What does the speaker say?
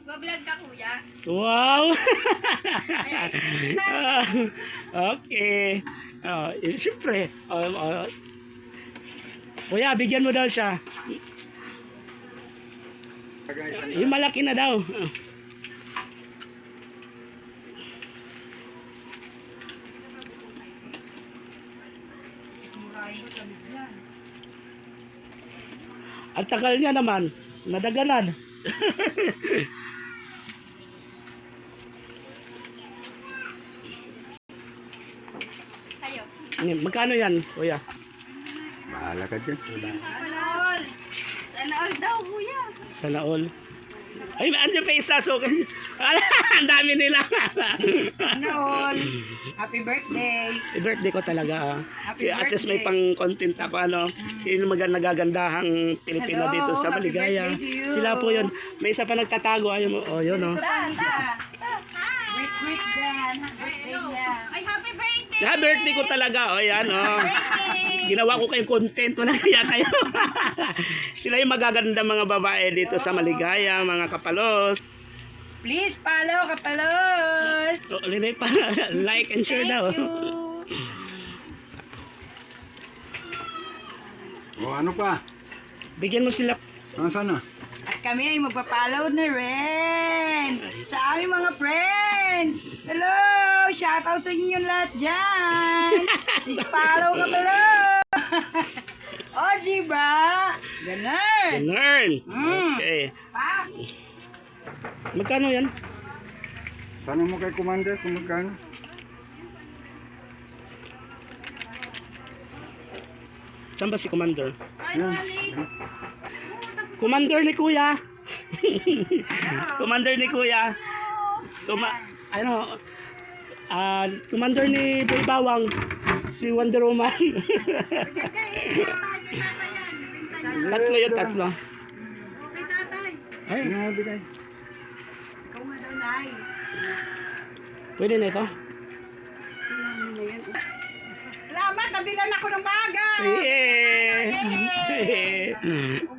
Bablog ka, kuya. Wow! Okay. Siyempre. Kuya, bigyan mo daw siya. Yung malaki na daw. Ang tagal niya naman. Nadaganan. Tayo. Magkano yan, kuya? Bahala ka dyan. Sana all. Sana all daw, kuya. Sana all. Ay, andyan pa isa. So, ang dami nila. Sana all. Happy birthday. Birthday ko talaga. Happy At least may birthday. pang content ako, ano. Yung nagagandahang Pilipino Hello, dito sa happy Maligaya. birthday to you. Sila po yun. May isa pa nagtatago. Ayun, oh, yun, oh. Wait, Dan. Birthday niya. Ay, happy birthday. Birthday ko talaga. O, yan, oh. Birthday. Ginawa ko kayong content. Walang kaya kayo. Sila yung magaganda mga babae dito sa Maligaya, mga kapalos. Please follow, kapalos. Linay pa. Like and share daw. Thank you. O ano pa? Bigyan mo sila. Nasaan na? At kami ay magpa-follow na rin sa aming mga friends. Hello! Shoutout sa inyo lahat dyan. Please follow ka pala. O, diba? Ganun. Learn. Mm. Okay. Pa. Magkano yan? Tanong mo kay Commander kung magkano? Saan ba si Commander? Ay, mali. Commander ni Kuya. Commander ni Kuya. Commander ni Boy Bawang. Si Wonder Woman. Tatlo yun, tatlo. Okay, tatay. Ay, Ano nga bigay? Ikaw nga daw, Nay. pwede na ito? Salamat, nabilan ako ng bagay. Yeah!